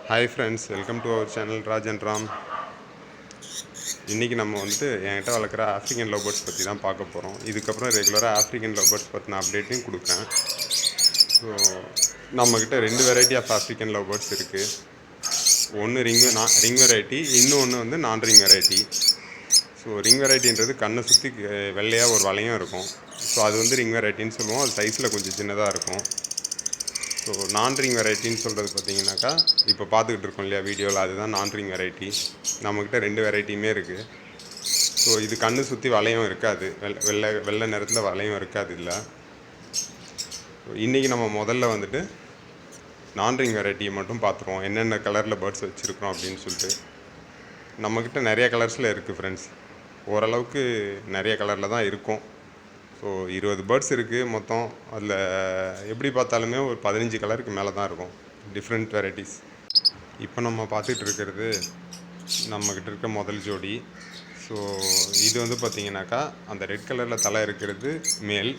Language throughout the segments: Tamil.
Hi friends, welcome to our channel Raj and Ram. இன்றைக்கி நம்ம வந்துட்டு என்கிட்ட வளர்க்குற ஆஃப்ரிக்கன் லவ் பேர்ட்ஸ் பற்றி தான் பார்க்க போகிறோம். இதுக்கப்புறம் ரெகுலராக ஆஃப்ரிக்கன் லவ் பேர்ட்ஸ் பற்றின அப்டேட்டையும் கொடுக்குறேன். ஸோ நம்மக்கிட்ட 2 variety of African love birds இருக்குது. ஒன்று ரிங் வெரைட்டி, இன்னொன்று வந்து நான் ரிங் வெரைட்டி. ஸோ ரிங் வெரைட்டின்றது கண்ணை சுற்றி வெள்ளையாக ஒரு வளையம் இருக்கும். ஸோ அது வந்து ரிங் வெரைட்டின்னு சொல்லுவோம். அது சைஸில் கொஞ்சம் சின்னதாக இருக்கும். ஸோ நான் ரிங் வெரைட்டின்னு சொல்கிறது பார்த்தீங்கன்னாக்கா, இப்போ பார்த்துக்கிட்டு இருக்கோம் இல்லையா வீடியோவில், அதுதான் நான் ரிங் வெரைட்டி. நம்மக்கிட்ட 2 வெரைட்டியுமே இருக்குது. ஸோ இது கண்ணு சுற்றி வளையம் இருக்காது, வெள்ளை நிறத்தில் வளையம் இருக்காது. இல்லை, இன்றைக்கி நம்ம முதல்ல வந்துட்டு நான் ரிங் வெரைட்டியை மட்டும் பார்த்துருவோம், என்னென்ன கலரில் பேர்ட்ஸ் வச்சுருக்கிறோம் அப்படின்னு சொல்லிட்டு. நம்மக்கிட்ட நிறைய கலர்ஸில் இருக்குது ஃப்ரெண்ட்ஸ். ஓரளவுக்கு நிறைய கலரில் தான் இருக்கும். ஸோ 20 பேர்ட்ஸ் இருக்குது மொத்தம். அதில் எப்படி பார்த்தாலுமே ஒரு 15 கலருக்கு மேலே தான் இருக்கும், டிஃப்ரெண்ட் வெரைட்டிஸ். இப்போ நம்ம பார்த்துட்டு இருக்கிறது நம்மக்கிட்ட இருக்க முதல் ஜோடி. ஸோ இது வந்து பார்த்திங்கனாக்கா, அந்த ரெட் கலரில் தலை இருக்கிறது மேல்,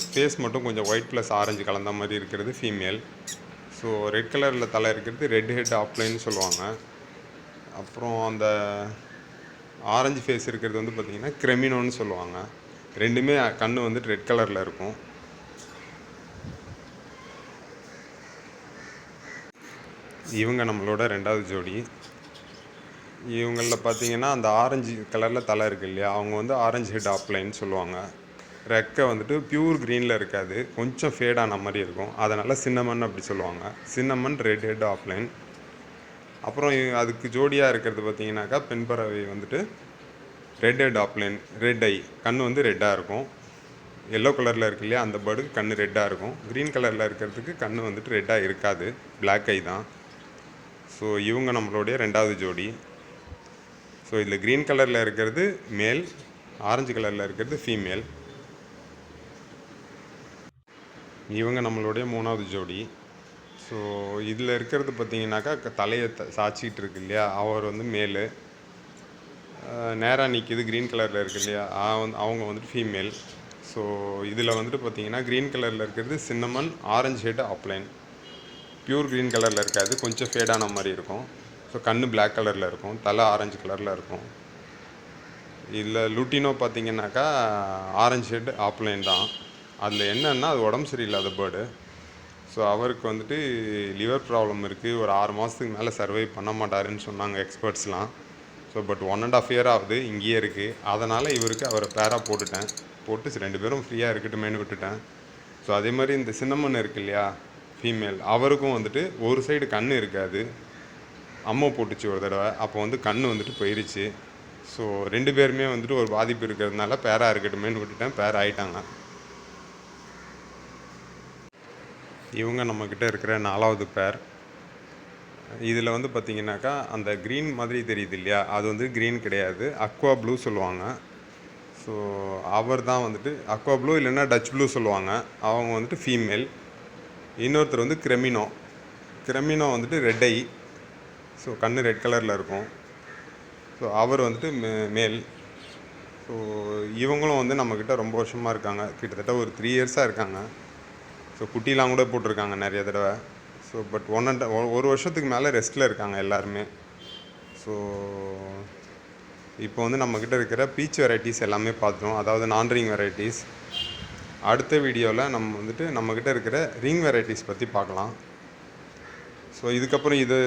ஃபேஸ் மட்டும் கொஞ்சம் ஒயிட் ப்ளஸ் ஆரஞ்சு கலந்த மாதிரி இருக்கிறது ஃபீமேல். ஸோ ரெட் கலரில் தலை இருக்கிறது ரெட் ஹெட் ஆப்லைன்னு சொல்லுவாங்க. அப்புறம் அந்த ஆரஞ்சு ஃபேஸ் இருக்கிறது வந்து பார்த்திங்கன்னா கிரெமினோன்னு சொல்லுவாங்க. ரெண்டுமே கண் வந்துட்டு ரெட் கலரில் இருக்கும். இவங்க நம்மளோட 2வது ஜோடி. இவங்களில் பார்த்திங்கன்னா அந்த ஆரஞ்சு கலரில் தலை இருக்குது இல்லையா, அவங்க வந்து ஆரஞ்சு ஹெட் ஆப்லைன்னு சொல்லுவாங்க. ரெக்கை வந்துட்டு பியூர் க்ரீனில் இருக்காது, கொஞ்சம் ஃபேடான மாதிரி இருக்கும். அதனால் சின்னமன் அப்படி சொல்லுவாங்க. Cinnamon red head offline. அப்புறம் அதுக்கு ஜோடியாக இருக்கிறது பார்த்திங்கனாக்கா, பெண் பறவை வந்துட்டு ரெட் ஹெட் ஆப்லைன், ரெட் ஐ, கண் வந்து ரெட்டாக இருக்கும். எல்லோ கலரில் இருக்கு இல்லையா, அந்த பேர்டுக்கு கண் ரெட்டாக இருக்கும். க்ரீன் கலரில் இருக்கிறதுக்கு கண் வந்துட்டு ரெட்டாக இருக்காது, பிளாக் ஐ தான். ஸோ இவங்க நம்மளுடைய 2வது ஜோடி. ஸோ இதில் க்ரீன் கலரில் இருக்கிறது மேல், ஆரஞ்சு கலரில் இருக்கிறது ஃபீமேல். இவங்க நம்மளுடைய 3வது ஜோடி. ஸோ இதில் இருக்கிறது பார்த்திங்கனாக்கா, தலையை சாய்ச்சிக்கிட்டு இருக்கு இல்லையா, அவர் வந்து மேலு. நேராக நிற்கிது க்ரீன் கலரில் இருக்குது இல்லையா, அவங்க வந்துட்டு ஃபீமேல். ஸோ இதில் வந்துட்டு பார்த்திங்கன்னா க்ரீன் கலரில் இருக்கிறது cinnamon orange head offline. Pure green கலரில் இருக்காது, கொஞ்சம் ஃபேடான மாதிரி இருக்கும். ஸோ கண் பிளாக் கலரில் இருக்கும், தலை ஆரஞ்சு கலரில் இருக்கும். இதில் லுட்டினோ பார்த்திங்கனாக்கா ஆரஞ்சு ஹெட் ஆப்லைன் தான். அதில் என்னென்னா, அது உடம்பு சரியில்லாத பேர்டு. ஸோ அவருக்கு வந்துட்டு லிவர் ப்ராப்ளம் இருக்குது. ஒரு 6 மாதத்துக்கு மேலே சர்வை பண்ண மாட்டாருன்னு சொன்னாங்க எக்ஸ்பர்ட்ஸ்லாம். ஸோ பட் 1.5 இயர் ஆகுது, இங்கேயே இருக்குது. அதனால் அவரை பேராக போட்டு 2 பேரும் ஃப்ரீயாக இருக்கட்டுமேனு விட்டுட்டேன். ஸோ அதே மாதிரி இந்த சின்னமன் இருக்குது இல்லையா, ஃபீமேல், அவருக்கும் வந்துட்டு ஒரு சைடு கண் இருக்காது, அம்மை போட்டுச்சு ஒரு தடவை. அப்போ வந்து கண் வந்துட்டு போயிருச்சு. ஸோ 2 பேருமே வந்துட்டு ஒரு பாதிப்பு இருக்கிறதுனால பேராக இருக்கட்டுமேனு விட்டுட்டேன். பேர் ஆகிட்டாங்க. இவங்க நம்மக்கிட்ட இருக்கிற 4வது பேர். இதில் வந்து பார்த்திங்கனாக்கா, அந்த க்ரீன் மாதிரி தெரியுது இல்லையா, அது வந்து க்ரீன் கிடையாது, அக்வா ப்ளூ சொல்லுவாங்க. ஸோ அவர் தான் வந்துட்டு அக்வா ப்ளூ, இல்லைன்னா டச் ப்ளூ சொல்லுவாங்க. அவங்க வந்துட்டு ஃபீமேல். இன்னொருத்தர் வந்து கிரெமினோ வந்துட்டு ரெட் ஐ. ஸோ கண் ரெட் கலரில் இருக்கும். ஸோ அவர் வந்துட்டு மேல். ஸோ இவங்களும் வந்து நம்மக்கிட்ட ரொம்ப வருஷமாக இருக்காங்க, கிட்டத்தட்ட ஒரு 3 இயர்ஸாக இருக்காங்க. ஸோ குட்டிலாம் கூட போட்டிருக்காங்க நிறைய தடவை. ஸோ பட் 1 வருஷத்துக்கு மேலே ரெஸ்ட்டில் இருக்காங்க எல்லாருமே. ஸோ இப்போ வந்து நம்மக்கிட்ட இருக்கிற பீச் வெரைட்டிஸ் எல்லாமே பார்த்தோம், அதாவது நான் ரிங் வெரைட்டிஸ். அடுத்த வீடியோவில் நம்ம வந்துட்டு நம்மக்கிட்ட இருக்கிற ரிங் வெரைட்டிஸ் பற்றி பார்க்கலாம். ஸோ இதுக்கப்புறம் இது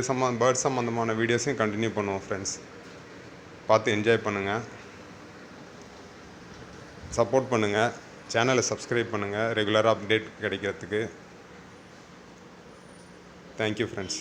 பேர்ட் சம்மந்தமான வீடியோஸையும் கண்டினியூ பண்ணுவோம் ஃப்ரெண்ட்ஸ். பார்த்து என்ஜாய் பண்ணுங்கள், சப்போர்ட் பண்ணுங்கள், சேனலை சப்ஸ்கிரைப் பண்ணுங்கள் ரெகுலராக அப்டேட் கிடைக்கிறதுக்கு. Thank you friends.